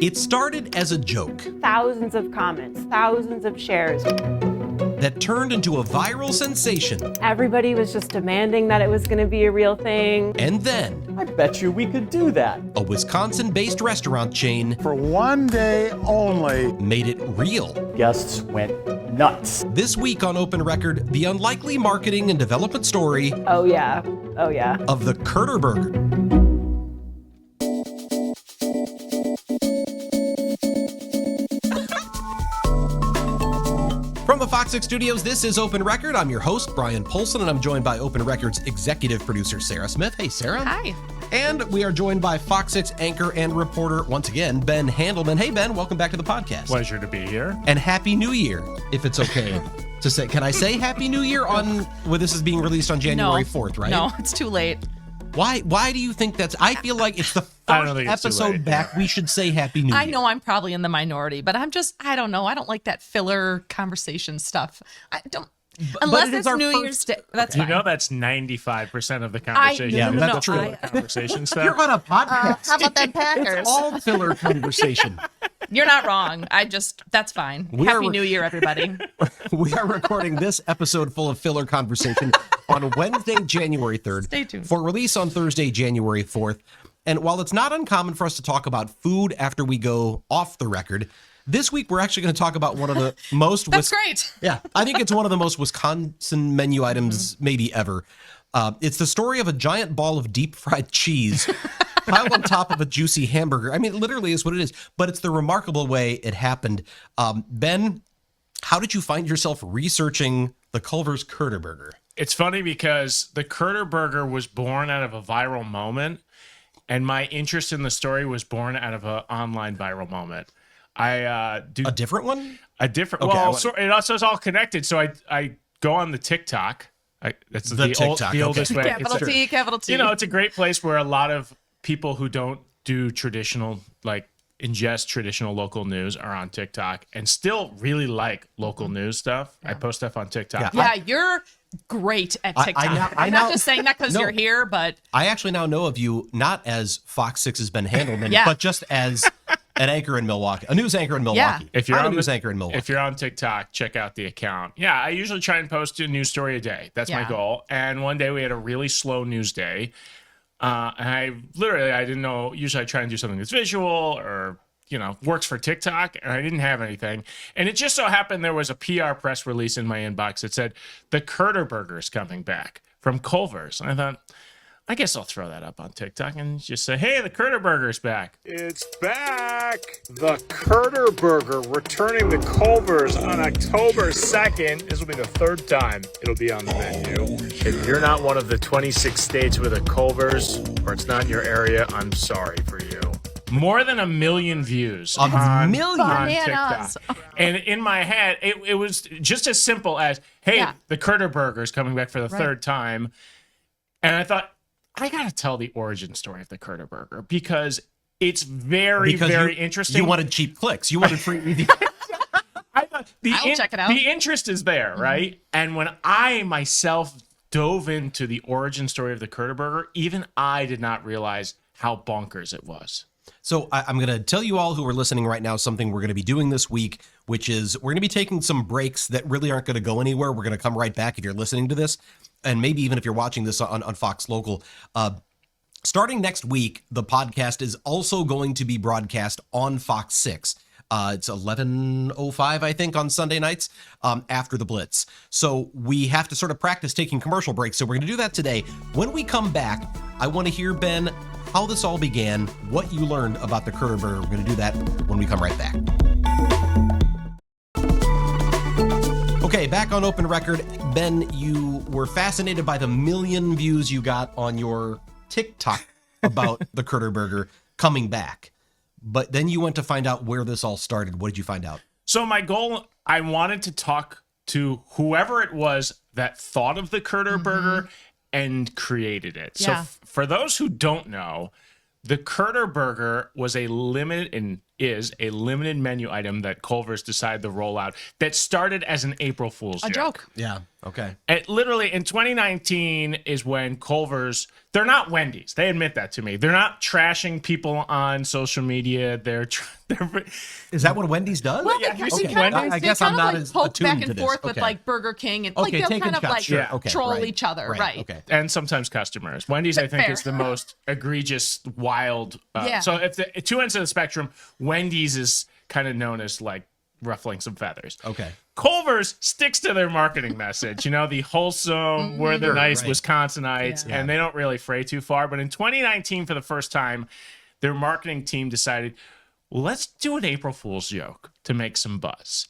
It started as a joke Thousands of comments, thousands of shares. that turned into a viral sensation. Everybody was just demanding that it was going to be a real thing. And then, I bet you we could do that. a Wisconsin-based restaurant chain For one day only. made it real. Guests went nuts. This week on Open Record, the unlikely marketing and development story Oh, yeah. Oh, yeah. of the CurderBurger. From the Fox 6 studios, this is Open Record. I'm your host, Bryan Polcyn, and I'm joined by Open Record's executive producer, Sarah Smith. Hey, Sarah. Hi. And we are joined by Fox 6 anchor and reporter, once again, Ben Handelman. Hey, Ben, welcome back to the podcast. Pleasure to be here. And Happy New Year, if it's okay to say. Can I say Happy New Year on, well, this is being released on January 4th, right? No, it's too late. Why do you think that's, I feel like it's the I don't first think it's too episode late. back, we should say Happy New Year. I know I'm probably in the minority, but I don't know. I don't like that filler conversation stuff. I don't, unless it is it's our New first- Year's Day. That's You fine. know that's 95% of the conversation. Yeah, no, that's no, true. Conversation stuff. You're on a podcast. How about them Packers? It's all filler conversation. You're not wrong. That's fine. Happy are- New Year, everybody. We are recording this episode full of filler conversation on Wednesday, January 3rd. Stay tuned. For release on Thursday, January 4th. And while it's not uncommon for us to talk about food after we go off the record, this week we're actually going to talk about one of the most... That's great. Yeah, I think it's one of the most Wisconsin menu items maybe ever. It's the story of a giant ball of deep fried cheese piled on top of a juicy hamburger. I mean, it literally is what it is, but it's the remarkable way it happened. Ben, how did you find yourself researching the Culver's CurderBurger? It's funny because the CurderBurger was born out of a viral moment, and my interest in the story was born out of an online viral moment. I do A different one? a different. Okay, well, it also is all connected. So I go on the TikTok. That's The TikTok, the okay. oldest way. Capital It's- T, capital T. You know, it's a great place where a lot of people who don't do traditional, like ingest traditional local news are on TikTok and still really like local news stuff. I post stuff on TikTok. Yeah. yeah, you're great at I TikTok. now- I'm not just saying that because No. you're here, but I actually now know of you not as Fox 6's Ben Handelman, Yeah. but just as an anchor in Milwaukee, a news anchor in Milwaukee. If you're I'm on a news the- anchor in Milwaukee. If you're on TikTok, check out the account. Yeah, I usually try and post a news story a day. That's my Yeah. goal. And one day we had a really slow news day. And I didn't know. Usually I try and do something that's visual or, works for TikTok. And I didn't have anything. And it just so happened there was a PR press release in my inbox that said, the CurderBurger is coming back from Culver's. And I thought, I guess I'll throw that up on TikTok and just say, hey, the CurderBurger's back. It's back! The CurderBurger returning to Culver's on October 2nd. This will be the third time it'll be on the menu. If you're not one of the 26 states with a Culver's, or it's not in your area, I'm sorry for you. More than 1 million views. A million? on Bananas. TikTok. And in my head, it was just as simple as, hey, Yeah. the CurderBurger is coming back for the third time. And I thought, I got to tell the origin story of the CurderBurger because it's very interesting. You wanted cheap clicks. You wanted free. I thought I'll check it out. The interest is there, right? And when I myself dove into the origin story of the CurderBurger, even I did not realize how bonkers it was. So I'm going to tell you all who are listening right now something we're going to be doing this week, which is we're going to be taking some breaks that really aren't going to go anywhere. We're going to come right back if you're listening to this, and maybe even if you're watching this on Fox Local. Starting next week, the podcast is also going to be broadcast on Fox 6. It's 11:05, I think, on Sunday nights after the Blitz. So we have to sort of practice taking commercial breaks. So we're going to do that today. When we come back, I want to hear, Ben, how this all began, what you learned about the CurderBurger. We're going to do that when we come right back. Okay, back on Open Record. Ben, you were fascinated by the 1 million views you got on your TikTok about the CurderBurger coming back. But then you went to find out where this all started. What did you find out? So my goal, I wanted to talk to whoever it was that thought of the CurderBurger and created it. Yeah. So for those who don't know, the CurderBurger was a limited and is a limited menu item that Culver's decided to roll out that started as an April Fool's a joke. Yeah. Okay. And literally in 2019 is when Culver's, they're not Wendy's. They admit that to me. They're not trashing people on social media. They're Is that what Wendy's does? Well, Yeah, have you they seen kind of, Wendy's? I they guess kind I'm of not like as poke attuned back to and this. forth with Okay. like Burger King and Okay, like they'll taking kind of shots, like sure. Okay, troll right. each other, right? Okay. and sometimes customers. Wendy's, I think, Fair. is the most egregious, wild. Yeah. So if the two ends of the spectrum, Wendy's is kind of known as like ruffling some feathers. Okay. Culver's sticks to their marketing message, the wholesome, we're the nice right. Wisconsinites, Yeah. and they don't really fray too far. But in 2019, for the first time, their marketing team decided, well, let's do an April Fool's joke to make some buzz.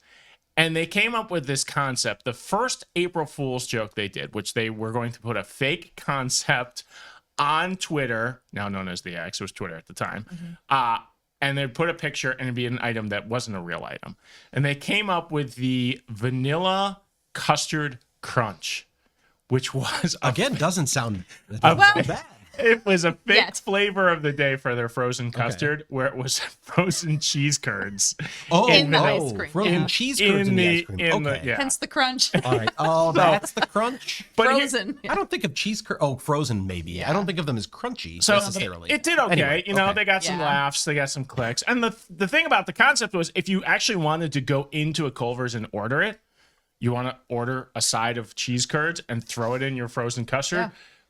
And they came up with this concept. The first April Fool's joke they did, which they were going to put a fake concept on Twitter, now known as the X, it was Twitter at the time, and they'd put a picture and it'd be an item that wasn't a real item. And they came up with the vanilla custard crunch, which was Again, doesn't sound Well- bad. it was a fake Yes. flavor of the day for their frozen custard, where it was frozen cheese curds. Oh, In the no. ice cream. Frozen Yeah. cheese curds in the ice cream. Okay. yeah. Hence the crunch. All right. Oh, that's the crunch. But here- Frozen. I don't think of cheese curd. Oh, frozen maybe. I don't think of them as crunchy So necessarily. it did okay. Anyway, okay. They got some Yeah. laughs, they got some clicks. And the thing about the concept was, if you actually wanted to go into a Culver's and order it, you want to order a side of cheese curds and throw it in your frozen custard. Yeah.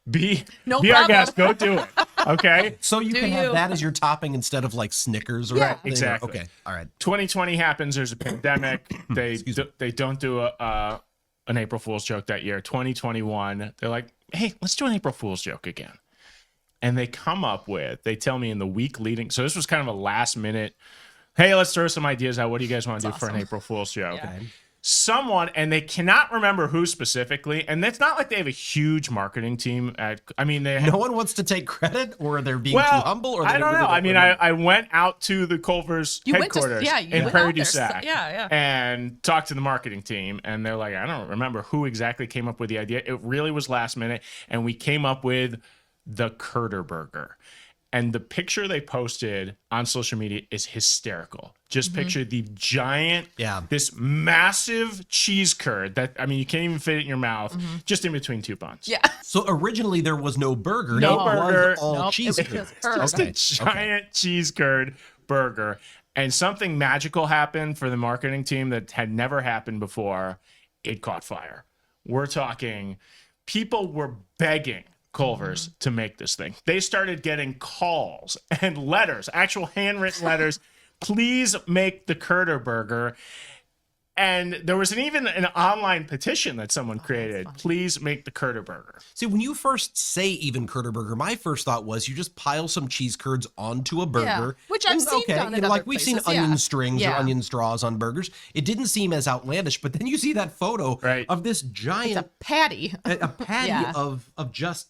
Be No our problem. guest. Go do it. Okay. So you Do can you? have that as your topping instead of like Snickers or Yeah. something? Exactly. Okay. All right. 2020 happens. There's a pandemic. They don't do an April Fool's joke that year. 2021, they're like, hey, let's do an April Fool's joke again. And they come up with, they tell me in the week leading. So this was kind of a last minute, hey, let's throw some ideas out. What do you guys want to do for an April Fool's joke? Yeah. Someone, and they cannot remember who specifically, and it's not like they have a huge marketing team they No one wants to take credit, or they're being too well, humble, or I don't know. I went out to the Culver's You went to- headquarters yeah, you in went Prairie out du there. Sac, Yeah. and talked to the marketing team, and they're like, I don't remember who exactly came up with the idea. It really was last minute, and we came up with the CurderBurger. And the picture they posted on social media is hysterical. Just picture the giant, this massive cheese curd that, you can't even fit it in your mouth, just in between two buns. Yeah. So originally there was no burger. No it burger. Was all Nope, cheese it was curd. just curd. Just a giant cheese curd burger. And something magical happened for the marketing team that had never happened before. It caught fire. We're talking, people were begging Culver's to make this thing. They started getting calls and letters, actual handwritten letters. Please make the CurderBurger. And there was even an online petition that someone created. Please make the CurderBurger. See, when you first say even CurderBurger, my first thought was you just pile some cheese curds onto a burger. Which I've seen done at like other we've seen places, yeah. onion strings or Yeah. onion straws on burgers. It didn't seem as outlandish, but then you see that photo Right. of this It's giant a patty. a patty Yeah. of just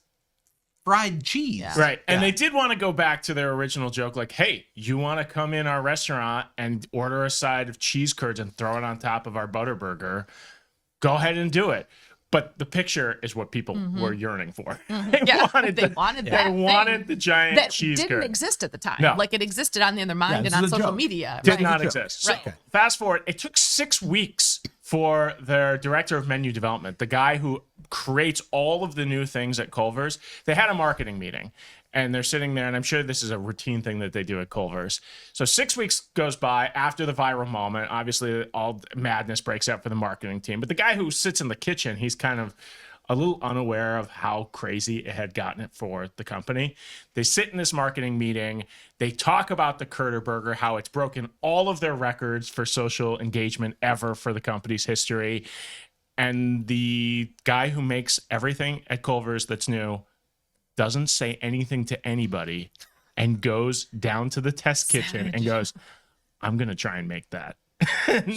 fried cheese. Yeah. Right. And they did want to go back to their original joke, like, hey, you want to come in our restaurant and order a side of cheese curds and throw it on top of our Butterburger? Go ahead and do it. But the picture is what people were yearning for. They Yeah, wanted they wanted they that thing wanted the giant that cheese didn't curd. exist at the time. No. Like it existed on their mind this and on is a social joke. media. Did right? not Joke. exist. So, Right. fast forward, it took 6 weeks for their director of menu development, the guy who creates all of the new things at Culver's. They had a marketing meeting, and they're sitting there, and I'm sure this is a routine thing that they do at Culver's. So 6 weeks goes by after the viral moment. Obviously, all madness breaks out for the marketing team. But the guy who sits in the kitchen, he's kind of a little unaware of how crazy it had gotten it for the company. They sit in this marketing meeting. They talk about the CurderBurger, how it's broken all of their records for social engagement ever for the company's history. And the guy who makes everything at Culver's that's new doesn't say anything to anybody and goes down to the test kitchen and goes, I'm going to try and make that.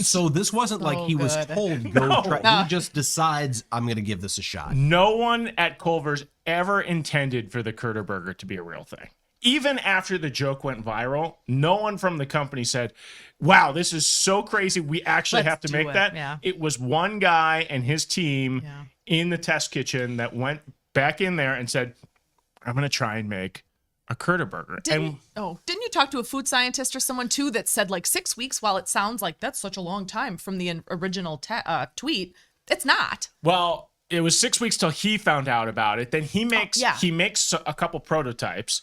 So this wasn't like he was good. told go try. He just decides I'm going to give this a shot. No one at Culver's ever intended for the CurderBurger to be a real thing. Even after the joke went viral, no one from the company said, wow, this is so crazy. We actually Let's have to do make it." that. Yeah. It was one guy and his team Yeah. in the test kitchen that went back in there and said, I'm going to try and make a CurderBurger. Didn't you talk to a food scientist or someone too that said like 6 weeks? While it sounds like that's such a long time from the original tweet, It's not. Well, it was 6 weeks till he found out about it. Then he makes a couple prototypes,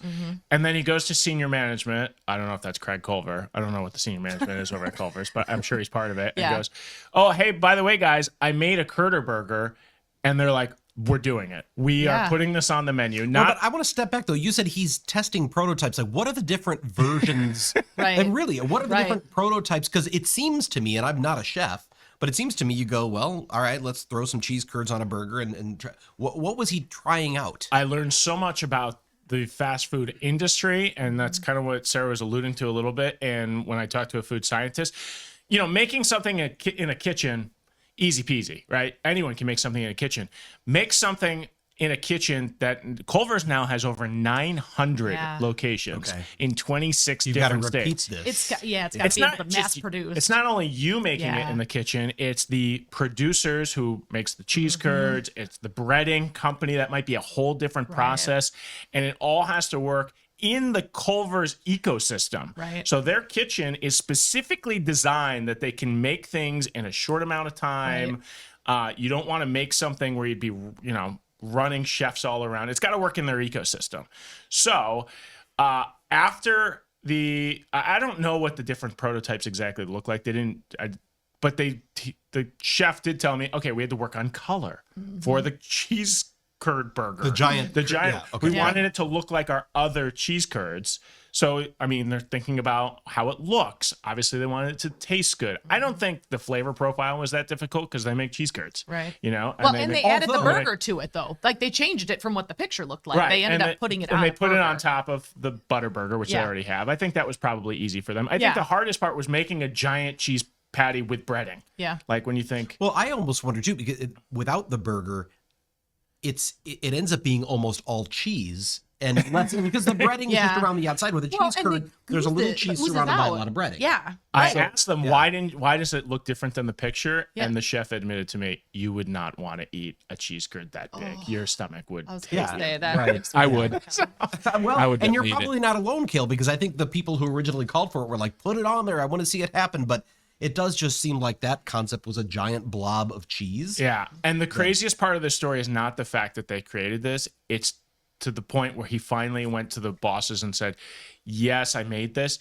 and then he goes to senior management. I don't know if that's Craig Culver. I don't know what the senior management is over at Culver's, but I'm sure he's part of it. Yeah. And goes, "Oh, hey, by the way, guys, I made a CurderBurger," and they're like, "We're doing it. We are putting this on the menu." Well, but I want to step back though. You said he's testing prototypes. Like, what are the different versions? Right. And really, what are the Right. different prototypes? Because it seems to me, and I'm not a chef, but it seems to me you go, well, all right, let's throw some cheese curds on a burger and try. What was he trying out? I learned so much about the fast food industry, and that's kind of what Sarah was alluding to a little bit. And when I talked to a food scientist, making something in a kitchen, easy peasy, right? Anyone can make something in a kitchen. Make something in a kitchen that Culver's now has over 900 locations in 26 You've different got to repeat states. this. It's got to be able to mass produce. It's not only you making it Yeah. in the kitchen, it's the producers who makes the cheese curds, it's the breading company. That might be a whole different process, and it all has to work in the Culver's ecosystem. Right. So their kitchen is specifically designed that they can make things in a short amount of time. You don't want to make something where you'd be, running chefs all around. It's got to work in their ecosystem. So after I don't know what the different prototypes exactly look like. They didn't, but the chef did tell me, okay, we had to work on color for the cheese curd burger. The giant. Yeah, okay. We wanted it to look like our other cheese curds. So, I mean, they're thinking about how it looks. Obviously, they wanted it to taste good. I don't think the flavor profile was that difficult because they make cheese curds. Right. Well, and they added the burger to it, though. Like, they changed it from what the picture looked like. Right. They ended up putting it on and they a put it burger. on top of the butter burger, which they already have. I think that was probably easy for them. I think the hardest part was making a giant cheese patty with breading. Yeah. Like when you think, Well, I almost wonder too, because without the burger, it ends up being almost all cheese. And less, because the breading is just around the outside. With a cheese curd, there's a little cheese surrounded by a lot of breading. Yeah. I asked them, why does it look different than the picture? And the chef admitted to me, you would not want to eat a cheese curd that big. Your stomach would. I was going to say that. Right. I would. Well, I would and you're eat it. probably not alone, Kale, because I think the people who originally called for it were like, put it on there. I want to see it happen. But it does just seem like that concept was a giant blob of cheese. Yeah. And the craziest part of the story is not the fact that they created this. It's to the point where he finally went to the bosses and said, yes, I made this.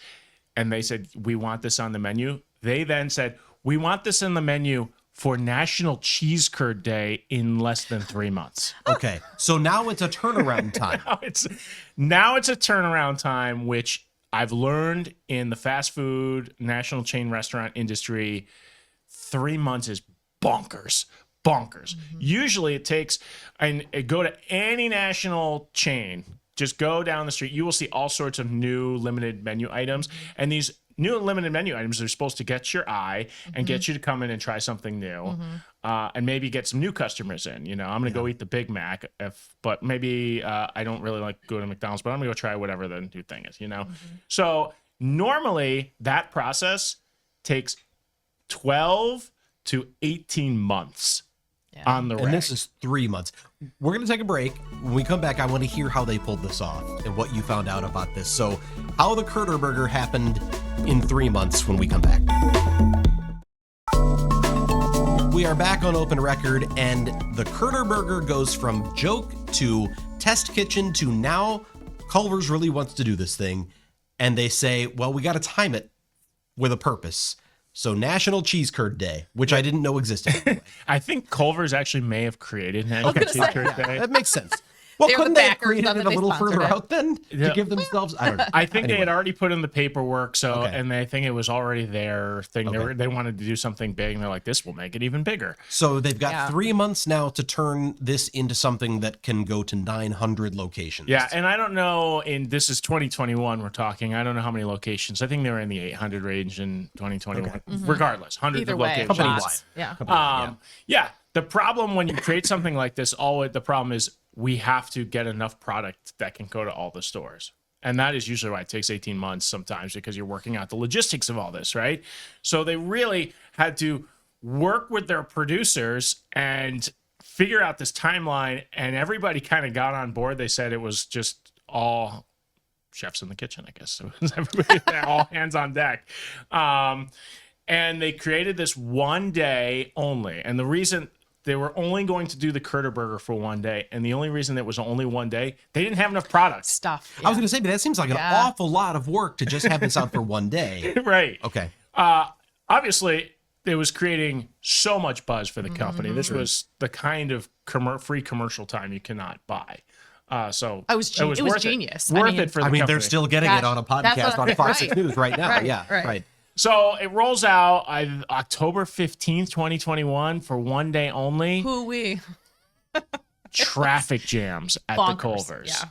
And they said, we want this on the menu. They then said, we want this in the menu for National Cheese Curd Day in less than 3 months. Okay. So now it's a turnaround time. Now it's a turnaround time, which I've learned in the fast food national chain restaurant industry, 3 months is bonkers. Usually it takes, and go to any national chain, just go down the street, you will see all sorts of new limited menu items. And these new limited menu items are supposed to get your eye and get you to come in and try something new, and maybe get some new customers in. I'm going to go eat the Big Mac, but maybe I don't really like going to McDonald's, but I'm going to go try whatever the new thing is, So normally that process takes 12 to 18 months. On the And this is 3 months. We're going to take a break. When we come back, I want to hear how they pulled this off and what you found out about this. So how the CurderBurger happened in 3 months when we come back. We are back on Open Record, and the CurderBurger goes from joke to test kitchen to now Culver's really wants to do this thing. And they say, well, we got to time it with a purpose. So National Cheese Curd Day, which I didn't know existed. I think Culver's actually may have created National Cheese Curd Day. That makes sense. Well, They were couldn't the they have backers created of it it, a they little sponsored further it. out then to give themselves? I don't know. I think they Anyway. had already put in the paperwork, Okay. and I think it was already their thing. Okay. They wanted to do something big, and they're like, this will make it even bigger. So they've got Yeah. 3 months now to turn this into something that can go to 900 locations. Yeah, and I don't know, this is 2021 we're talking, I don't know how many locations. I think they were in the 800 range in 2021. Regardless, hundreds Either of way. locations. Company-wide. Yeah. Yeah, the problem when you create something like this, the problem is we have to get enough product that can go to all the stores. And that is usually why it takes 18 months sometimes, because you're working out the logistics of all this, right? So they really had to work with their producers and figure out this timeline, and everybody kind of got on board. They said it was just all chefs in the kitchen, I guess. So it was everybody, all hands on deck. And they created this one day only. And the reason they were only going to do the CurderBurger for one day, and the only reason it was only one day, they didn't have enough products. Stuff. I was going to say, but that seems like an Yeah. awful lot of work to just have this out for one day. Right. Okay. Obviously, it was creating so much buzz for the company. This was the kind of free commercial time you cannot buy. So It was worth genius. It. I Worth mean- it for the I mean, company. they're still getting it on a That's podcast what- on FOX6 right. News right now. Right, Yeah, right. So it rolls out October 15th, 2021 for one day only. Who we? Traffic jams at the Culvers. Yeah.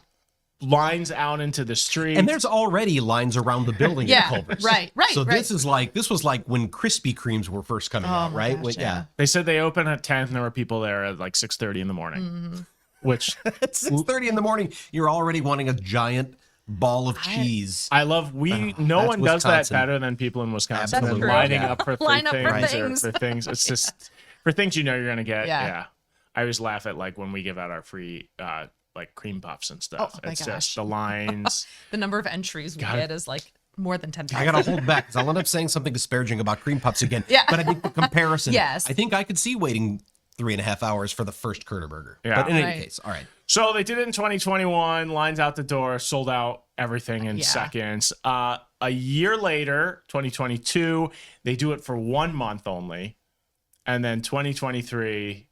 Lines out into the street. And there's already lines around the building Yeah, at Culver's. right. So right. this was like when Krispy Kremes were first coming out, my right? gosh, When- yeah. They said they opened at 10 and there were people there at like 6:30 in the morning. Which At 6:30 in the morning, you're already wanting a giant ball of cheese. I love. No that's one does that Wisconsin. better than people in Wisconsin. Absolutely. Than lining Yeah. up for Line up for things, things. or for things. It's just for things you know you're gonna get. Yeah. Yeah. I always laugh at like when we give out our free like cream puffs and stuff. Oh, my it's gosh. just the lines. The number of entries we get is like more than 10,000. I gotta hold back because I'll end up saying something disparaging about cream puffs again. Yeah. But I think the comparison. Yes. I think I could see waiting 3.5 hours for the first CurderBurger. Yeah. But in any Right. case, all right. So they did it in 2021. Lines out the door, sold out everything in Yeah. seconds. A year later, 2022, they do it for 1 month only, and then 2023,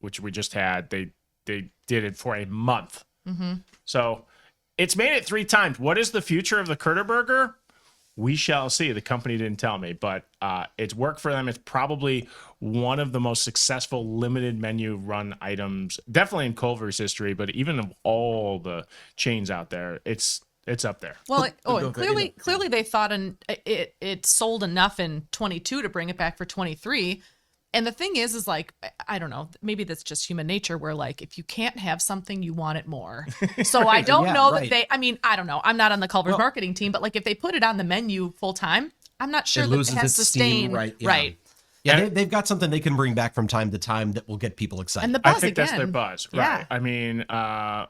which we just had, they did it for a month. So it's made it 3 times. What is the future of the CurderBurger? We shall see. The company didn't tell me, but it's worked for them. It's probably one of the most successful limited menu run items, definitely in Culver's history, but even of all the chains out there, it's up there. Well, and ahead, clearly they thought it sold enough in 22 to bring it back for 23. And the thing is like, I don't know, maybe that's just human nature where like, if you can't have something, you want it more. So I don't Yeah, know right. that I mean, I don't know. I'm not on the Culver's marketing team, but like if they put it on the menu full time, I'm not sure It that loses it has its sustained. steam, right? Yeah. Right. Yeah, they've got something they can bring back from time to time that will get people excited. And the I buzz think again. that's their buzz, Yeah. right? I mean,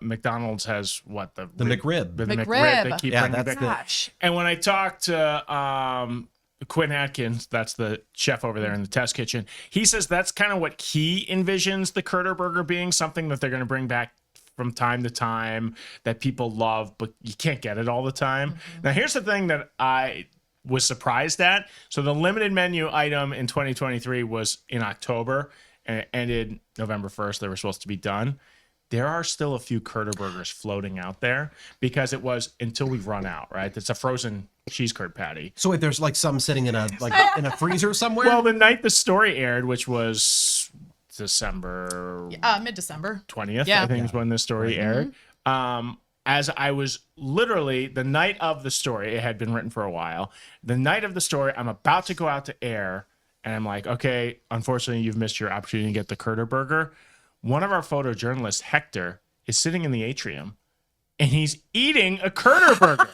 McDonald's has what the McRib. the McRib. McRib. They keep Yeah, bringing that's back. the- Gosh. And when I talked to Quinn Atkins, that's the chef over there in the test kitchen, he says that's kind of what he envisions the CurderBurger being, something that they're going to bring back from time to time that people love, but you can't get it all the time. Now, here's the thing that I was surprised at. So the limited menu item in 2023 was in October and it ended November 1st. They were supposed to be done. There are still a few CurderBurgers floating out there because it was until we run out, right? It's a frozen cheese curd patty. So wait, there's like some sitting in a in a freezer somewhere. Well, the night the story aired, which was December Mid-December. 20th, Yeah. I think is when this story aired. As I was literally the night of the story, it had been written for a while. The night of the story, I'm about to go out to air, and I'm like, okay, unfortunately, you've missed your opportunity to get the CurderBurger. One of our photojournalists, Hector, is sitting in the atrium, and he's eating a CurderBurger.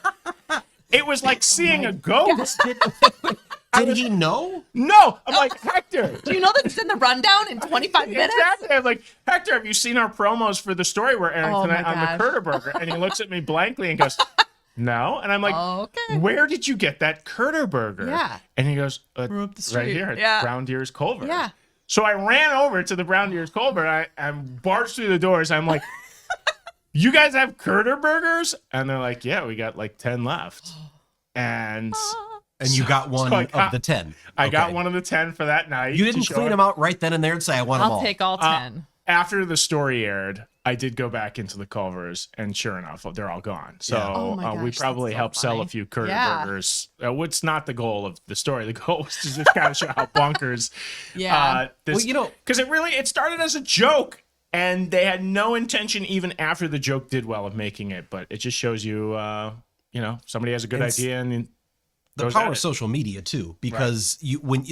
It was like seeing a ghost. Did he know? No, I'm like, Hector. Do you know that it's in the rundown in 25 minutes? Exactly. I'm like, Hector, have you seen our promos for the story we're airing Oh, tonight my on the CurderBurger? And he looks at me blankly and goes, no. And I'm like, Okay. where did you get that CurderBurger? Yeah. And he goes, up the right street. here at Yeah. Brown Deer's Culver. Yeah. So I ran over to the Brown Deer's Culver. I barged through the doors. I'm like, you guys have CurderBurgers? And they're like, yeah, we got like 10 left. And And you got one So I of got- the 10. I got Okay. one of the 10 for that night. You to didn't show clean it. them out right then and there and say, I want them all. I'll take all 10. After the story aired, I did go back into the Culvers, and sure enough, they're all gone. So Yeah. Oh my we gosh, probably that's so helped sell a funny. few Yeah. CurderBurgers. It's not the goal of the story. The goal was to just kind of show how bonkers. Yeah. Well, you know- because it started as a joke, and they had no intention, even after the joke did well, of making it. But it just shows you, somebody has a good It's- idea and The goes power at of it. social media too, because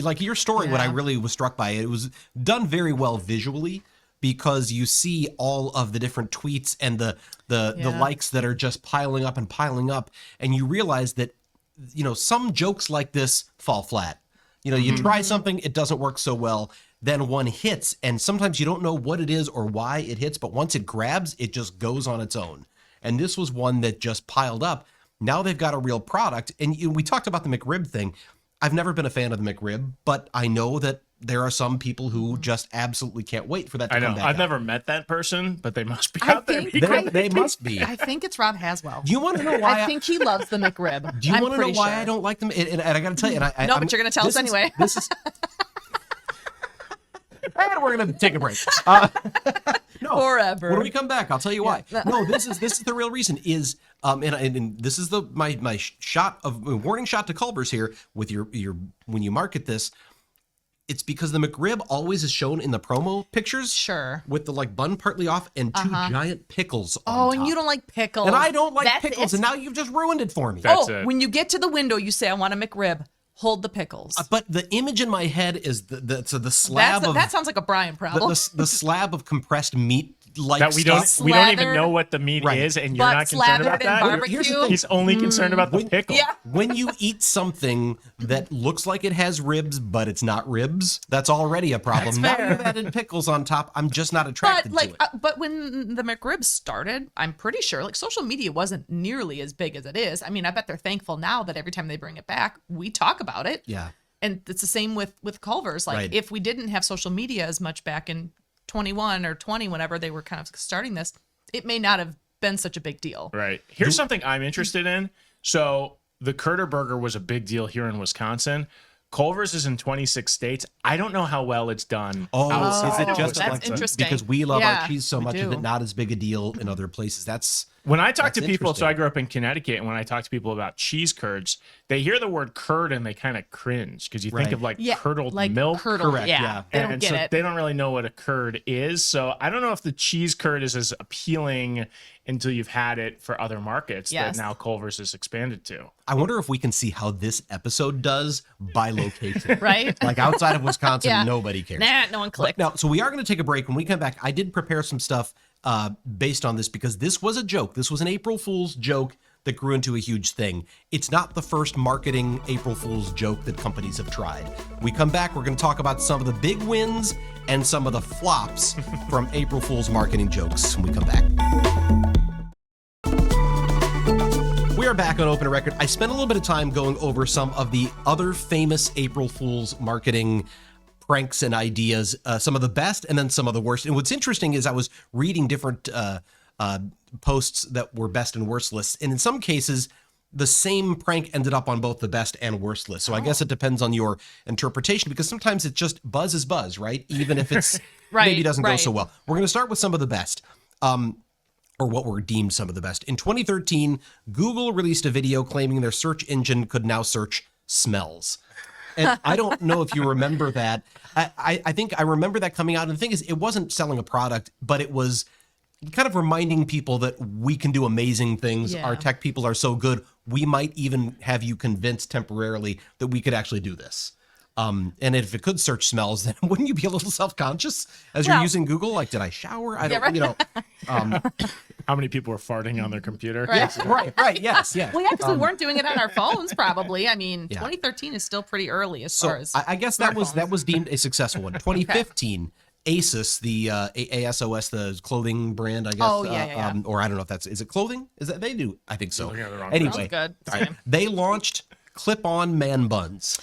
like your story, what I Yeah. really was struck by, it was done very well visually because you see all of the different tweets and the Yeah. likes that are just piling up, and you realize that some jokes like this fall flat. You try something, it doesn't work so well, then one hits, and sometimes you don't know what it is or why it hits, but once it grabs, it just goes on its own. And this was one that just piled up. Now they've got a real product. And we talked about the McRib thing. I've never been a fan of the McRib, but I know that there are some people who just absolutely can't wait for that to I know. come back I've out. never met that person, but they must be I out there. think- They must be. I think it's Rob Haswell. Do you want to know why? I think he loves the McRib. Do you want to know pretty why sure. I don't like them? And I got to tell you, No, but you're gonna tell us anyway. This is. And we're gonna take a break. No, Forever. when we come back, I'll tell you why. Yeah. No, this is the real reason. Is and this is my shot of warning shot to Culver's here with your when you market this. It's because the McRib always is shown in the promo pictures. Sure. With the bun partly off and two giant pickles on Oh, top. and you don't like pickles. And I don't like That's- pickles, and now you've just ruined it for me. That's it. when you get to the window, you say, "I want a McRib." Hold the pickles. But the image in my head is the slab of That sounds like a Brian problem. the slab of compressed meat like That we don't stuff. we don't even Slathered- know what the meat Right. is, and you're But not concerned about slathered in that. barbecue. Here's the thing. He's only concerned about the pickle. yeah. When you eat something that looks like it has ribs, but it's not ribs, that's already a problem. Now fair. you've added pickles on top. I'm just not attracted But to it. but when the McRib started, I'm pretty sure social media wasn't nearly as big as it is. I mean, I bet they're thankful now that every time they bring it back, we talk about it. Yeah. And it's the same with Culver's. Like Right. if we didn't have social media as much back in 21 or 20, whenever they were kind of starting this, it may not have been such a big deal. Right. Here's something I'm interested in. So the CurderBurger was a big deal here in Wisconsin. Culver's is in 26 states. I don't know how well it's done. Oh, outside is of it just that's like interesting. because we love Yeah, our cheese so we much, is do. it not as big a deal in other places? That's When I talk to That's people, so interesting. I grew up in Connecticut, and when I talk to people about cheese curds, they hear the word curd and they kind of cringe because you think Right. of like Yeah, curdled like milk. curdled, Correct, yeah. yeah. They don't And get so it. they don't really know what a curd is. So I don't know if the cheese curd is as appealing until you've had it for other markets Yes. that now Culver's is expanded to. I wonder if we can see how this episode does by location. Right? Like outside of Wisconsin, Yeah. nobody cares. Nah, no one clicked. Now, so we are going to take a break. When we come back, I did prepare some stuff based on this because this was a joke. This was an April Fool's joke that grew into a huge thing. It's not the first marketing April Fool's joke that companies have tried. We come back, we're going to talk about some of the big wins and some of the flops from April Fool's marketing jokes when we come back. We are back on Open Record. I spent a little bit of time going over some of the other famous April Fool's marketing pranks and ideas, some of the best and then some of the worst. And what's interesting is I was reading different posts that were best and worst lists. And in some cases, the same prank ended up on both the best and worst list. So I guess it depends on your interpretation because sometimes it's just buzz is buzz, right? Even if it's Right, maybe doesn't go right. so well. We're going to start with some of the best. Or what were deemed some of the best. In 2013, Google released a video claiming their search engine could now search smells. And I don't know if you remember that. I think I remember that coming out. And the thing is, it wasn't selling a product, but it was kind of reminding people that we can do amazing things. Yeah. Our tech people are so good. We might even have you convinced temporarily that we could actually do this. And if it could search smells, then wouldn't you be a little self-conscious as you're Well- using Google? Like, did I shower? I don't, right. you know. How many people were farting on their computer? Right. Yes. Well, yeah, because we weren't doing it on our phones, probably. I mean, Yeah. 2013 is still pretty early as So far as. I guess that smartphones. was deemed a successful one. 2015, ASOS, the ASOS, the clothing brand, I guess. Oh, yeah. Or I don't know if that's, is it clothing? Is that they do? I think so. looking at the wrong Anyway, Sounds good. all right, they launched clip-on man buns.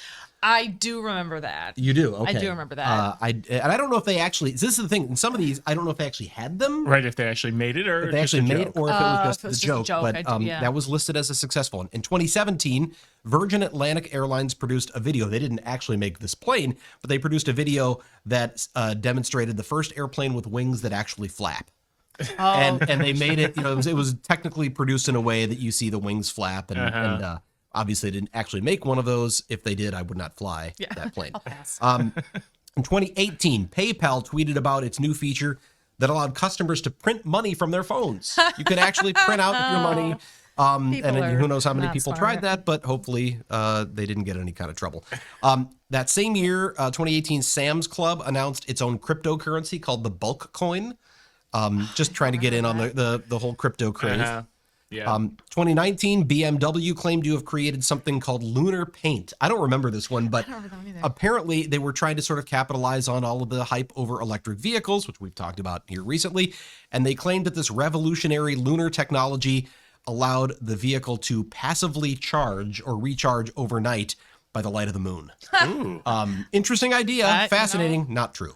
I do remember that. You do? Okay. I do remember that. And I don't know if they actually, this is the thing, in some of these, I don't know if they actually had them. Right, if they actually made it or If they just actually a made joke. it or if it was just if it was the just a joke. joke, But yeah. that was listed as a successful one. In 2017, Virgin Atlantic Airlines produced a video. They didn't actually make this plane, but they produced a video that demonstrated the first airplane with wings that actually flap. And they made it, it was technically produced in a way that you see the wings flap and obviously they didn't actually make one of those. If they did, I would not fly that plane. I'll pass. In 2018, PayPal tweeted about its new feature that allowed customers to print money from their phones. You could actually print out your money. And then are who knows how many not people smart. tried that, but hopefully they didn't get in any kind of trouble. That same year, 2018, Sam's Club announced its own cryptocurrency called the bulk coin. Just trying to get in on the whole crypto craze. Yeah. 2019, BMW claimed to have created something called lunar paint. I don't remember this one, but apparently they were trying to sort of capitalize on all of the hype over electric vehicles, which we've talked about here recently. And they claimed that this revolutionary lunar technology allowed the vehicle to passively charge or recharge overnight by the light of the moon. Ooh. Interesting idea. That, Fascinating. Not true.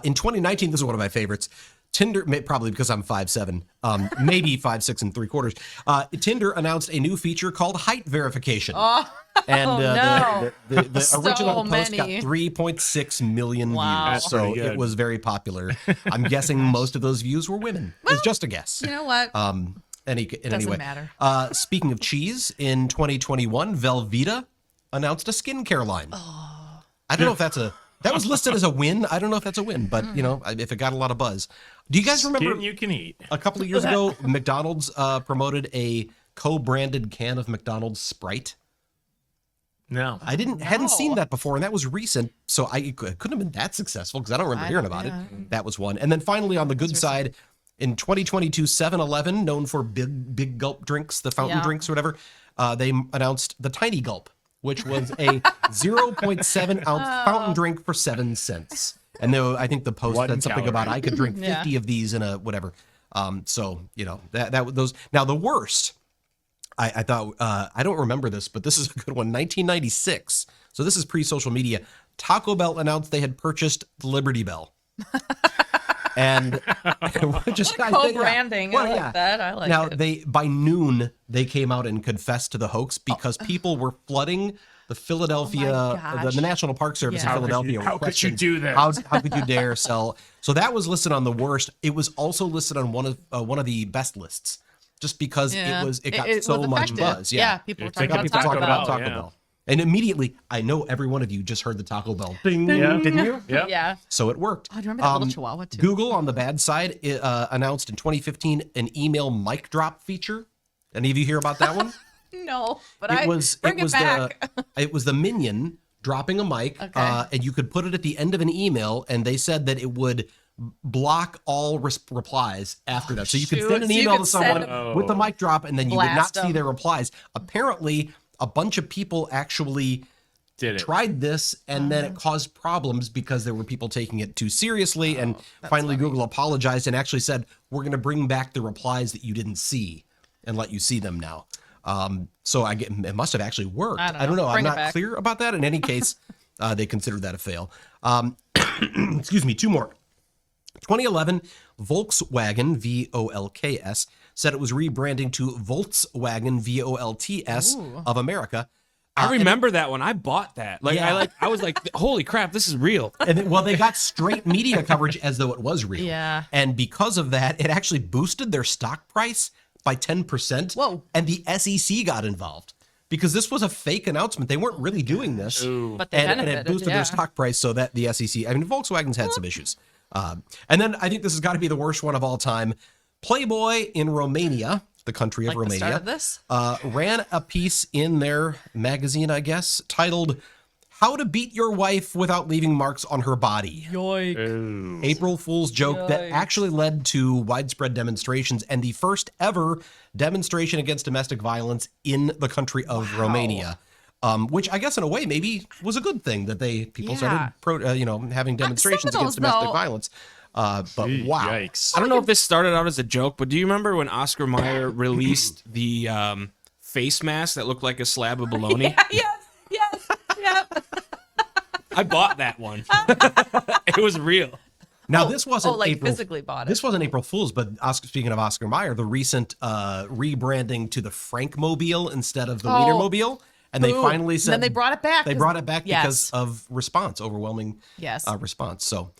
In 2019, this is one of my favorites. Tinder, probably because I'm 5'7", maybe 5'6 3/4. Tinder announced a new feature called height verification. And no. the So original post got many. 3.6 million Wow. views, so Pretty good. it was very popular. I'm guessing most of those views were women. It's just a guess. You know what? Anyway, matter. Speaking of cheese, in 2021, Velveeta announced a skincare line. I don't know if that was listed as a win. I don't know if that's a win, but if it got a lot of buzz. Do you guys remember Skin you can eat. a couple of years ago, McDonald's promoted a co-branded can of McDonald's Sprite? No. I hadn't seen that before, and that was recent, so it couldn't have been that successful because I don't remember hearing about it. That was one. And then finally, on the good side, in 2022, 7-Eleven, known for big gulp drinks, the fountain drinks or whatever, they announced the Tiny Gulp, which was a 0.7 ounce fountain drink for 7 cents. And I think the post 1 said something about calorie. I could drink 50 of these in a whatever. So those. Now the worst, I thought I don't remember this, but this is a good one. 1996. So this is pre-social media. Taco Bell announced they had purchased the Liberty Bell. And just Co-branding. I like that. I like now it. by noon they came out and confessed to the hoax because people were flooding the Philadelphia, the National Park Service in How could Philadelphia. you- with how could you questions, do this? How could you dare sell? So that was listed on the worst. It was also listed on one of the best lists, just because it got so was much effective. buzz. Yeah, people were It's talking like about People Taco talking Bell. about Taco Bell. And immediately, I know every one of you just heard the Taco Bell ding, Yeah. didn't you? Yeah. Yeah. So it worked. I remember that little chihuahua too. Google, on the bad side, announced in 2015 an email mic drop feature. Any of you hear about that one? No, but It was back. it was the minion dropping a mic, and you could put it at the end of an email, and they said that it would block all replies after that. So you could shoot. send an So you email could to send someone with the mic drop, and then you would not Blast see them. their replies. Apparently, a bunch of people actually Did it. tried this, and then it caused problems because there were people taking it too seriously. And finally, Google apologized and actually said, "We're going to bring back the replies that you didn't see and let you see them now." So it must have actually worked. I don't know. I'm Bring it not back. clear about that. In any case, they considered that a fail. Excuse me, 2 more. 2011, Volkswagen, VOLKS, said it was rebranding to Volkswagen, VOLTS, of America. I remember that one. I bought that. I was like, holy crap, this is real. And they got straight media coverage as though it was real. Yeah. And because of that, it actually boosted their stock price by 10%. Whoa. And the SEC got involved because this was a fake announcement. They weren't really doing this. But they and it benefited, boosted their stock price so that the SEC, Volkswagen's had some issues. And then I think this has got to be the worst one of all time. Playboy in Romania, the country of Like the start Romania, of this? ran a piece in their magazine, I guess, titled "How to Beat Your Wife Without Leaving Marks on Her Body." April Fool's joke that actually led to widespread demonstrations and the first ever demonstration against domestic violence in the country of Romania. Which I guess in a way maybe was a good thing that people started having demonstrations some of against those, domestic though- violence. But wow. Yikes. I don't know if this started out as a joke, but do you remember when Oscar Mayer released the face mask that looked like a slab of bologna? Yes. I bought that one. It was real. Now this wasn't like April, physically bought it. This wasn't April Fool's, but speaking of Oscar Mayer, the recent rebranding to the Frankmobile instead of the Wienermobile, and they Boom. finally said And then they brought it back. They brought it back Yes. because of overwhelming Yes. response. So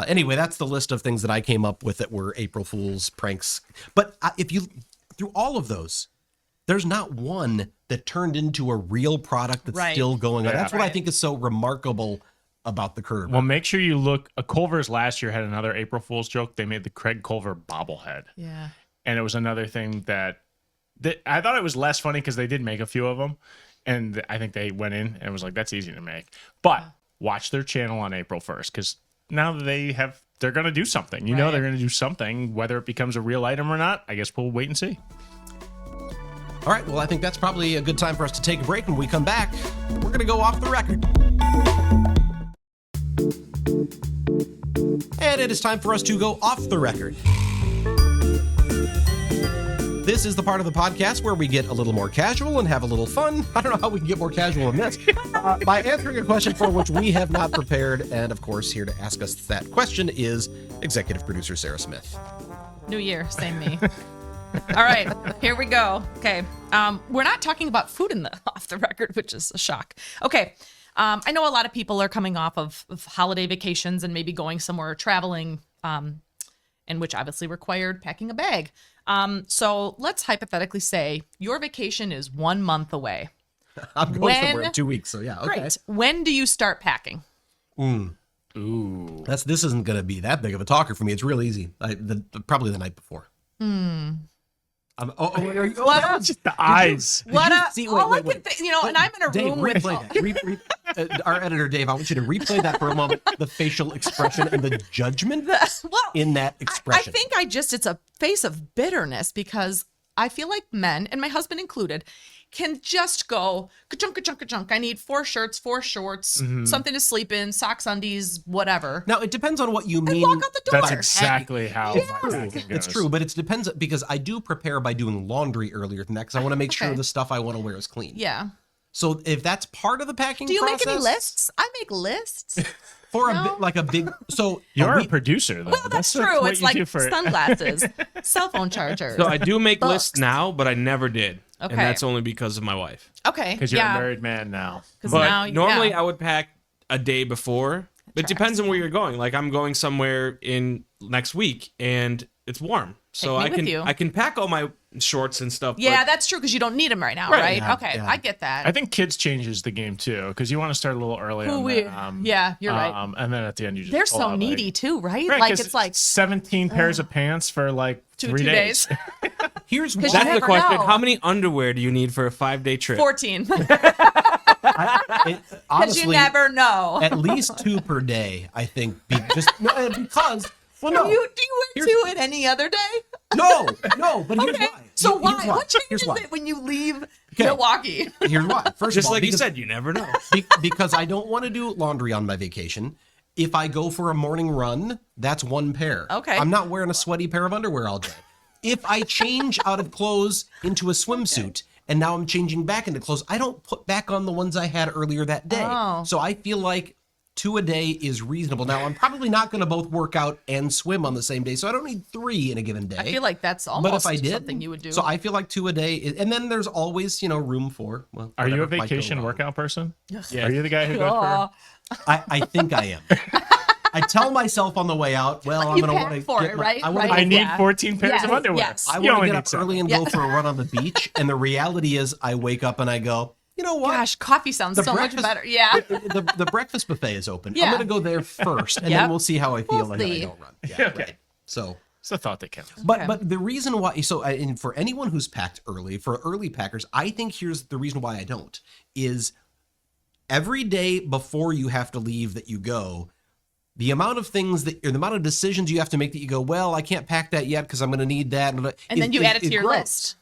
anyway, that's the list of things that I came up with that were April Fool's pranks. But if you through all of those, there's not one that turned into a real product that's Right. still going on. Yeah. That's what I think is so remarkable about the CurderBurger. Well, make sure you look. Culver's last year had another April Fool's joke. They made the Craig Culver bobblehead. Yeah. And it was another thing that I thought it was less funny because they did make a few of them. And I think they went in and was like, that's easy to make. But watch their channel on April 1st because now that they're going to do something. You know Right. they're going to do something. Whether it becomes a real item or not, I guess we'll wait and see. All right, well, I think that's probably a good time for us to take a break. When we come back, we're going to go off the record. And it is time for us to go off the record. This is the part of the podcast where we get a little more casual and have a little fun. I don't know how we can get more casual than this. By answering a question for which we have not prepared. And of course, here to ask us that question is executive producer Sarah Smith. New year, same me. All right, here we go. Okay, we're not talking about food in the off the record, which is a shock. Okay, I know a lot of people are coming off of holiday vacations and maybe going somewhere traveling, and which obviously required packing a bag. So let's hypothetically say your vacation is 1 month away. I'm going somewhere in 2 weeks, so yeah, okay. Great. When do you start packing? Ooh. This isn't going to be that big of a talker for me. It's real easy. Probably the night before. Just the eyes. What you a, see- all wait, I wait. can think, and I'm in a Dave, room with replay that. Our editor, Dave, I want you to replay that for a moment. The facial expression and the judgment in that expression. I think it's a face of bitterness because I feel like men, and my husband included, can just go ka-chunk, ka-chunk, ka-chunk. I need 4 shirts, 4 shorts, something to sleep in, socks, undies, whatever. Now, it depends on what you mean. Walk out the door. That's exactly how my packing goes. It's true, but it depends because I do prepare by doing laundry earlier than that because I want to make sure the stuff I want to wear is clean. Yeah. So if that's part of the packing Do you process, make any lists? I make lists. for a big. So You're a producer, though. Well, that's true. what It's you like do for sunglasses, cell phone chargers. So I do make Books. lists now, but I never did. Okay. And that's only because of my wife. Okay. because you're yeah. a married man now. 'Cause But now, normally yeah. I would pack a day before. But it depends on where you're going. Like I'm going somewhere in next week and it's warm. So Take me with you. I can pack all my shorts and stuff. Yeah, but that's true because you don't need them right now, right? Yeah, Okay, yeah. I get that. I think kids changes the game too because you want to start a little early on that. Yeah, you're right. And then at the end you just They're pull so out, needy too, right? Right, Like 'cause it's like 17 pairs of pants for like 2 3 days. here's 'Cause what you that's the never question. know. How many underwear do you need for a 5-day trip? 14. Because honestly, you never know. at least 2 per day. I think because well, no, Do you wear 2 at any other day? no. But here's Okay. why. So Here's why? What Here's changes why. it when you leave Okay. Milwaukee? Here's why. First Just of all, like you because- said, you never know. because I don't want to do laundry on my vacation. If I go for a morning run, that's 1 pair. Okay. I'm not wearing a sweaty pair of underwear all day. If I change out of clothes into a swimsuit and now I'm changing back into clothes, I don't put back on the ones I had earlier that day. Oh. So I feel like 2 a day is reasonable. Now, I'm probably not going to both work out and swim on the same day, so I don't need 3 in a given day. I feel like that's but almost if I did, something you would do. So I feel like 2 a day, and then there's always, room for. Well, Are you a whatever might go vacation wrong. workout person? Yeah. Are you the guy who goes for? I think I am. I tell myself on the way out, well, I'm you going to pack want to for get it, my, right? I wanna Right. go I need Yeah. 14 pairs Yes, of underwear. yes. I You want only to get need up 7. early and go for a run on the beach, and the reality is I wake up and I go, you know what? Gosh, coffee sounds The so much breakfast- better. Yeah. The breakfast buffet is open. Yeah. I'm going to go there first, and Yep. then we'll see how I feel We'll and I see. don't run. Yeah, Okay. right. So, It's the thought that counts. but Okay. but the reason why, so and for anyone who's packed early, for early packers, I think here's the reason why I don't is every day before you have to leave that you go. The amount of things or the amount of decisions you have to make that you go, well, I can't pack that yet because I'm going to need that. And then you add it to your grows. list.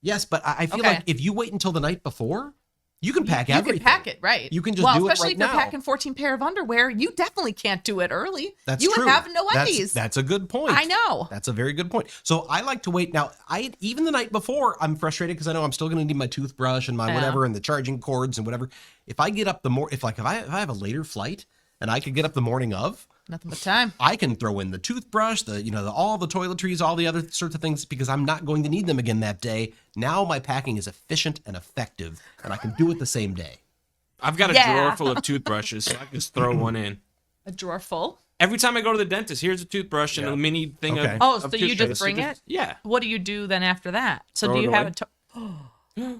Yes, but I feel Okay. like if you wait until the night before, you can pack You everything. can pack it, right? You can just well, do it especially right if you're now. packing 14 pair of underwear, you definitely can't do it early. That's you true. would have no That's- undies. That's a good point. I know. That's a very good point. So I like to wait. Now, even the night before, I'm frustrated because I know I'm still going to need my toothbrush and my Yeah. whatever and the charging cords and whatever. If I get up if I have a later flight and I could get up the morning of, Nothing but time. I can throw in the toothbrush, all the toiletries, all the other sorts of things because I'm not going to need them again that day. Now my packing is efficient and effective, and I can do it the same day. I've got a Yeah. drawer full of toothbrushes, so I can just throw one in. A drawer full. Every time I go to the dentist, here's a toothbrush and a mini thing Okay. of Oh, of so you just toothpaste. bring it? Yeah. What do you do then after that? So Throw do it you have away.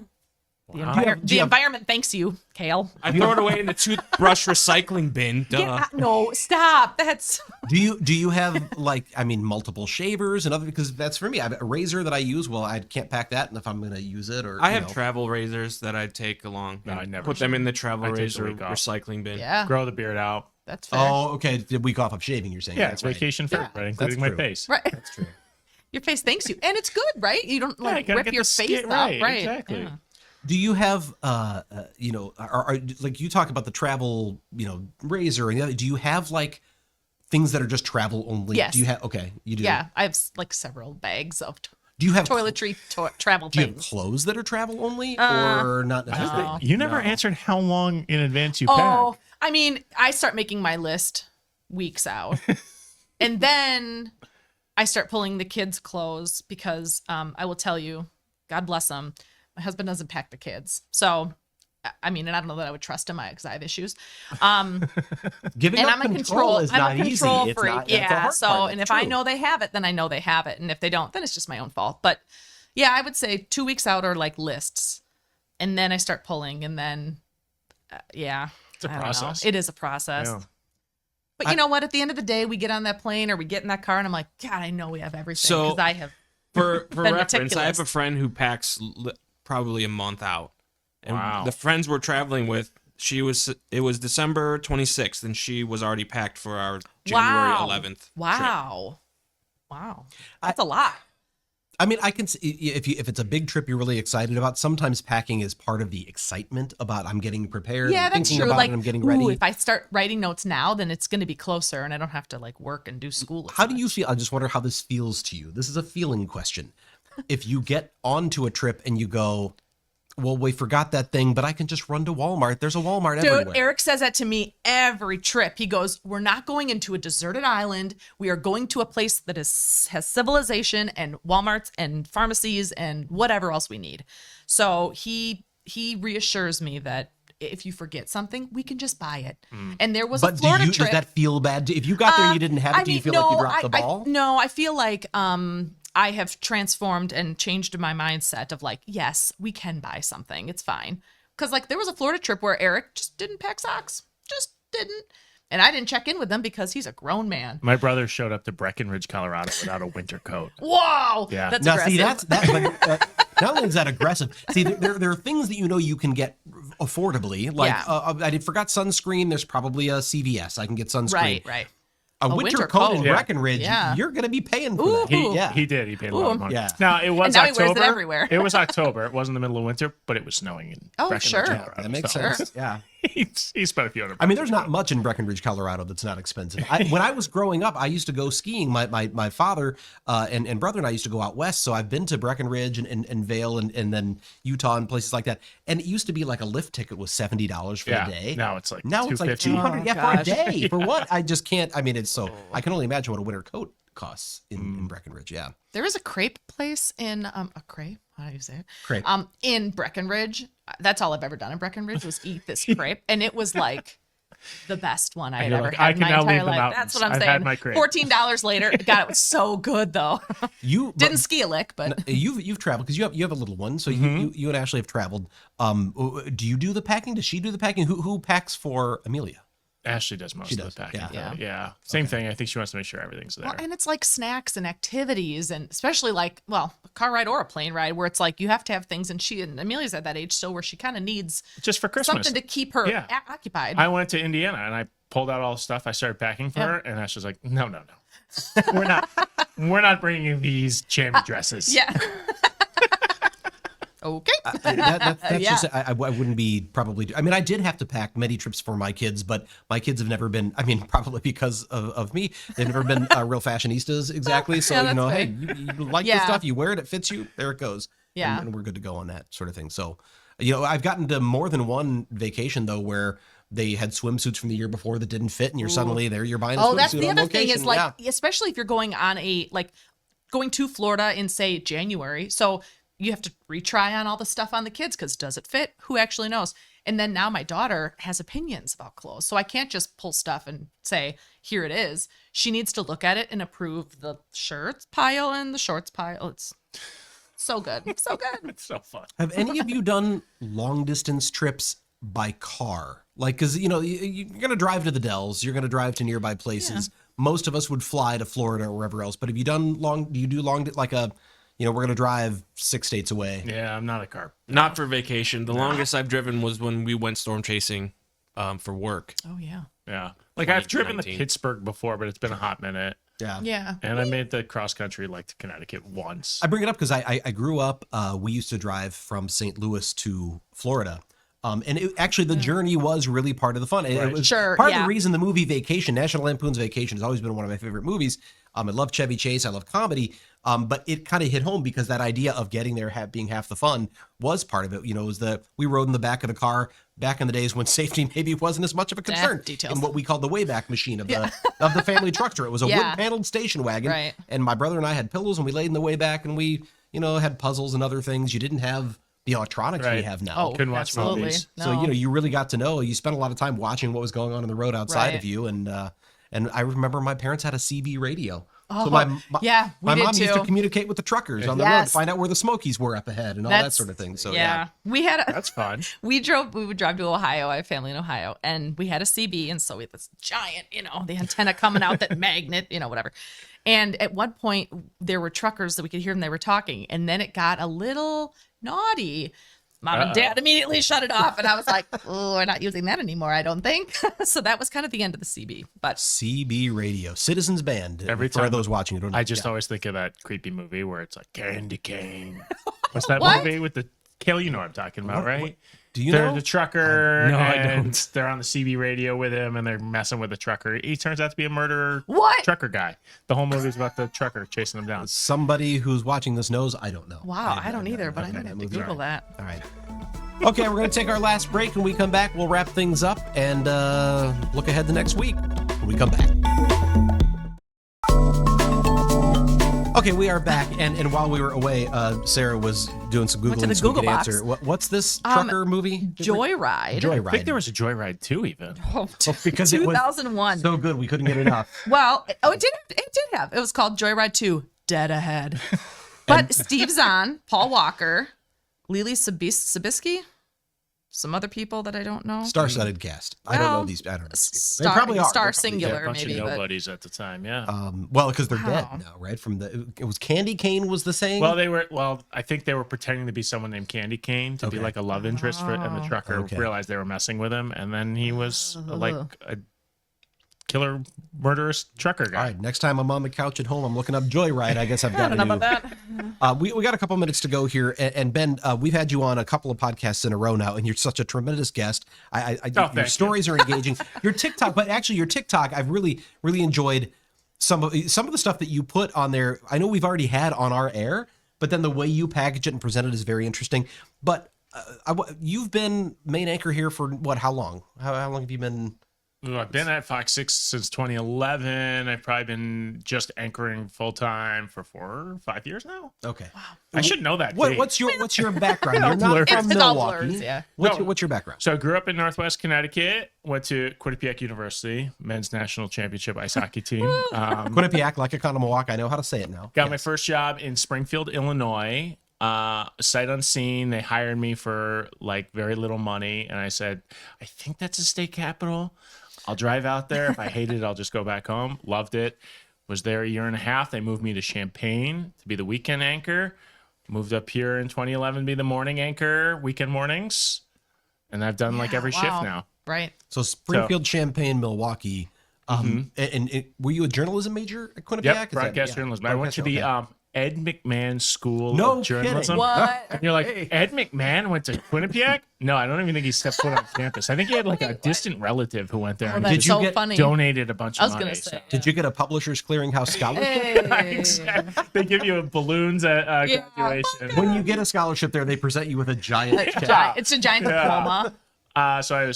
the environment thanks you, Kale. I throw it away in the toothbrush recycling bin. Duh. Yeah, no, stop. That's Do you have multiple shavers and other, because that's for me. I have a razor that I use. Well, I can't pack that, and if I'm going to use it, or I have travel razors that I take along. No, and I never put them shave. in the travel I take the razor week off. recycling bin. yeah. Grow the beard out. That's fair. Oh, okay. The week off of shaving, you're saying? Yeah, That's it's vacation for Yeah. everybody, including my true. face. Right. That's true. Your face thanks you, and it's good, right? You don't Yeah, you like gotta rip get your the face skin out, right, right? exactly. Yeah. Do you have, are like you talk about the travel, razor and the other? Do you have like things that are just travel only? Yes. Do you have? Okay, you do. Yeah, I have like several bags of. Do you have toiletry travel Do you have things. clothes that are travel only, or not necessarily? You never answered how long in advance you Oh, pack. I mean, I start making my list weeks out. And then I start pulling the kids' clothes because I will tell you, God bless him, my husband doesn't pack the kids. So, I mean, and I don't know that I would trust him because I have issues. Giving And up I'm a control is not I'm a easy. control It's freak. not- that's the Yeah. hard So, part. and That's if I true. know they have it, then I know they have it. And if they don't, then it's just my own fault. But yeah, I would say 2 weeks out are like lists. And then I start pulling. And then, yeah. It's a I don't know. process. It is a process. Yeah. But you know what? At the end of the day, we get on that plane or we get in that car and I'm like, God, I know we have everything. So- Because I have. For Been reference, I have meticulous. a friend who packs probably a month out. And Wow. the friends we're traveling with, it was December 26th, and she was already packed for our January Wow. 11th trip. Wow. Wow. That's a lot. I mean, I can see if it's a big trip you're really excited about. Sometimes packing is part of the excitement about I'm getting prepared. Yeah, I'm that's thinking true. about Like, it, I'm getting ooh, ready. if I start writing notes now, then it's going to be closer, and I don't have to like work and do school. as How do you much. feel? I just wonder how this feels to you. This is a feeling question. If you get onto a trip and you go, well, we forgot that thing, but I can just run to Walmart. There's a Walmart Dude, everywhere. Eric says that to me every trip. He goes, "We're not going into a deserted island. We are going to a place that has civilization and Walmarts and pharmacies and whatever else we need." So he reassures me that if you forget something, we can just buy it. And there was But a Florida does trip. that feel bad? If you got there and you didn't have it, I do you mean, feel no, like you dropped the ball? no, I feel like I have transformed and changed my mindset of like, yes, we can buy something. It's fine. Because like there was a Florida trip where Eric just didn't pack socks. Just didn't. And I didn't check in with him because he's a grown man. My brother showed up to Breckenridge, Colorado without a winter coat. Whoa. Yeah. That's Now, aggressive. see, not only is that aggressive. See, there are things that you know you can get affordably. Like Yeah. I forgot sunscreen. There's probably a CVS. I can get sunscreen. right. A winter coat in Yeah. Breckenridge, Yeah. you're going to be paying for that. Ooh. He did. He paid a lot of money. Yeah. Now it was And now he wears it October. everywhere. It was October. It wasn't the middle of winter, but it was snowing in Oh, Breckenridge, sure. Colorado. That makes So sense. Yeah. he spent a few hundred. I mean, bucks there's on not much in Breckenridge, Colorado that's not expensive. When I was growing up, I used to go skiing. My father and brother and I used to go out west. So I've been to Breckenridge and Vail and then Utah and places like that. And it used to be like a lift ticket was $70 for Yeah. the day. Now it's like Now it's like $250. $200 for a day. For what? I just can't. I mean, it's so I can only imagine what a winter coat costs in Breckenridge. Yeah. There is a crepe place in a crepe. How do you say it? Crepe. In Breckenridge. That's all I've ever done in Breckenridge was eat this crepe, and it was like the best one I had you're ever like, had I in can my now entire leave the life. mountains. That's what I'm I've saying. had my crepe. $14 later. God, it was so good though. Didn't ski a lick, but You've traveled because you have a little one, so you and Ashley have traveled. Do you do the packing? Does she do the packing? Who packs for Amelia? Ashley does most She of does, the packing. yeah. Yeah. Same thing. I think she wants to make sure everything's there. well, and it's like snacks and activities, and especially like a car ride or a plane ride where it's like you have to have things. And Amelia's at that age, so where she kind of needs Just for Christmas. something to keep her Yeah. occupied. I went to Indiana and I pulled out all the stuff. I started packing for her, and Ashley's like, "No, we're not bringing these chamois dresses." yeah. Okay. That's Yeah. just I wouldn't be probably. I mean, I did have to pack many trips for my kids, but my kids have never been. I mean, probably because of me, they've never been real fashionistas exactly. So Yeah, that's hey, fair. you like Yeah. the stuff, you wear it, it fits you, there it goes. Yeah. and we're good to go on that sort of thing. So, I've gotten to more than one vacation though where they had swimsuits from the year before that didn't fit, and you're suddenly there. You're buying a Oh, swimsuit that's the on other thing location. is like, Yeah. especially if you're going on going to Florida in say January. So you have to retry on all the stuff on the kids because does it fit? Who actually knows? And then now my daughter has opinions about clothes. So I can't just pull stuff and say, here it is. She needs to look at it and approve the shirts pile and the shorts pile. It's so good. So good. It's so fun. Have any of you done long distance trips by car? Like, because, you're going to drive to the Dells, you're going to drive to nearby places. Most of us would fly to Florida or wherever else. But have you done like we're going to drive 6 states away? Yeah, I'm not a car. Not for vacation. The longest I've driven was when we went storm chasing for work. Oh, yeah. Yeah. Like I've driven to 2019. Pittsburgh before, but it's been a hot minute. Yeah. Yeah. And I made the cross country to Connecticut once. I bring it up because I grew up, we used to drive from St. Louis to Florida. And actually, the journey was really part of the fun. It was Sure, part of yeah. the reason the movie Vacation, National Lampoon's Vacation, has always been one of my favorite movies. I love Chevy Chase. I love comedy. But it kind of hit home because that idea of getting there being half the fun was part of it. You know, it was we rode in the back of the car back in the days when safety maybe wasn't as much of a concern details. in what we called the Wayback Machine of the family truckster. It was a wood-paneled station wagon. Right. And my brother and I had pillows and we laid in the Wayback and we, had puzzles and other things. You didn't have the electronics we have now. Couldn't watch absolutely. movies. So, you really got to know. You spent a lot of time watching what was going on in the road outside of you. And I remember my parents had a CB radio. So my we mom did used to too. communicate with the truckers on the road to find out where the Smokies were up ahead and all that sort of thing. So we had That's fun. we would drive to Ohio. I have family in Ohio, and we had a CB, and so we had this giant, the antenna coming out, that magnet, whatever. And at one point, there were truckers that we could hear them. They were talking, and then it got a little naughty. Mom and Dad immediately shut it off, and I was like, "Oh, we're not using that anymore, I don't think." So that was kind of the end of the CB. But CB radio, Citizens Band. Every for time those watching, don't know. I just always think of that creepy movie where it's like Candy Cane. What's that What? movie with the Kale? You know what I'm talking about, right? Do you They're know? the trucker. No, I and don't. They're on the CB radio with him, and they're messing with the trucker. He turns out to be a murderer. What? Trucker guy. The whole movie's about the trucker chasing him down. Somebody who's watching this knows. I don't know. wow, I don't either, but I'm Okay, gonna have to moving Google on. that. All right. Okay, we're going to take our last break. When we come back, we'll wrap things up and look ahead to next week when we come back. Okay, we are back, and while we were away, Sarah was doing some Googling to the so we Google could box. answer. What's this trucker movie? Joyride. Joyride. I think there was a Joyride too, even. because it was 2001. so good we couldn't get enough. Well, it did have. It was called Joyride 2, Dead Ahead. But Steve Zahn, Paul Walker, Lily Sobieski, some other people that I don't know. Star-studded cast. I don't know Well, these. I don't know. These people. Star, They probably are. star They're probably singular, A bunch maybe. of But nobodies at the time, yeah. Well, because they're dead Wow. now, right? It was Candy Cane was the saying. I think they were pretending to be someone named Candy Cane to be like a love interest for, and the trucker realized they were messing with him, and then he was like a killer murderous trucker guy. All right, next time I'm on the couch at home, I'm looking up Joyride. I guess I've got I to don't know about that. We got a couple minutes to go here, and Ben, we've had you on a couple of podcasts in a row now, and you're such a tremendous guest. Your thank stories are engaging. Your TikTok, but actually your TikTok, I've really enjoyed some of the stuff that you put on there. I know we've already had on our air, but then the way you package it and present it is very interesting. But you've been main anchor here for what? How long? How long have you been? Well, I've been at FOX6 since 2011. I've probably been just anchoring full time for 4 or 5 years now. Okay. I should know that. date. What's your background? You're not from It's all Milwaukee. blurs, yeah. What's your background? So I grew up in Northwest Connecticut, went to Quinnipiac University, men's national championship ice hockey team. Quinnipiac, like Economowoc. I know how to say it now. Got my first job in Springfield, Illinois. Sight unseen. They hired me for like very little money. And I said, I think that's a state capital. I'll drive out there. If I hate it, I'll just go back home. Loved it. Was there a year and a half. They moved me to Champaign to be the weekend anchor. Moved up here in 2011 to be the morning anchor, weekend mornings. And I've done like every shift now. Right. So Springfield, Champaign, Milwaukee. And were you a journalism major at Quinnipiac? Yep, broadcast journalism. I went to the Ed McMahon School No of Journalism. kidding. What? And you're like, Ed McMahon went to Quinnipiac? No, I don't even think he stepped foot on campus. I think he had like a distant relative who went there Oh, and that's Did you so get funny. donated a bunch I of was money. gonna say. Did you get a Publishers Clearinghouse scholarship? Exactly. They give you balloons at Yeah. graduation. When you get a scholarship there, they present you with a giant check. It's a giant diploma. So I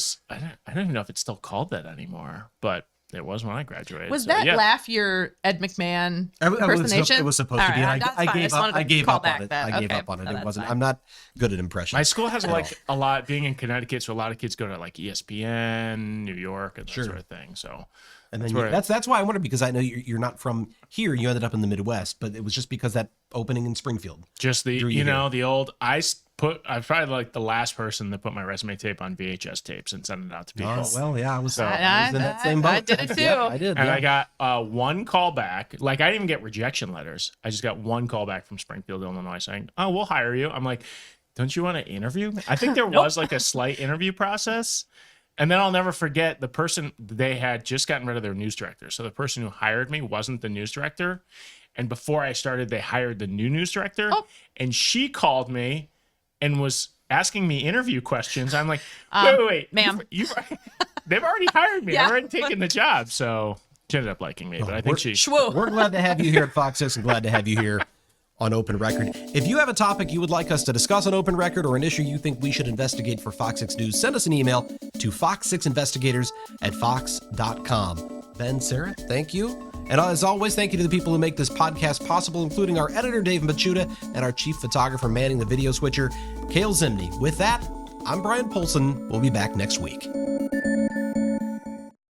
don't even know if it's still called that anymore, but it was when I graduated. Was So, that yeah. laugh your Ed McMahon It was- impersonation? It was supposed All to be. right, And that's I fine. gave just up. wanted to I gave call up on back it. that. I gave Okay. up on it. No, It that's wasn't. fine. I'm not good at impressions. My school has at like all. a lot being in Connecticut, so a lot of kids go to like ESPN, New York, and that sort of thing. So And then That's that's why I wondered, because I know you're not from here. You ended up in the Midwest, but it was just because that opening in Springfield. just the Drew, you the old I was probably like the last person to put my resume tape on VHS tapes and send it out to people. Oh, well, yeah, I was in I- that same boat. I did it too. Yeah, I did. And yeah. I got one call back. Like, I didn't even get rejection letters. I just got one call back from Springfield, Illinois saying, oh, we'll hire you. I'm like, don't you want to interview me? I think there was like a slight interview process. And then I'll never forget the person, they had just gotten rid of their news director. So the person who hired me wasn't the news director. And before I started, they hired the new news director. Oh. And she called me and was asking me interview questions. I'm like, wait, ma'am. they've already hired me. Yeah. I've already taken the job. So She ended up liking me, but I think she. Shwoo. We're glad to have you here at Fox 6 and glad to have you here on Open Record. If you have a topic you would like us to discuss on Open Record or an issue you think we should investigate for Fox 6 News, send us an email to fox6investigators@fox.com. Ben, Sarah, thank you. And as always, thank you to the people who make this podcast possible, including our editor, Dave Machuda, and our chief photographer manning the video switcher, Cale Zimney. With that, I'm Bryan Polcyn. We'll be back next week.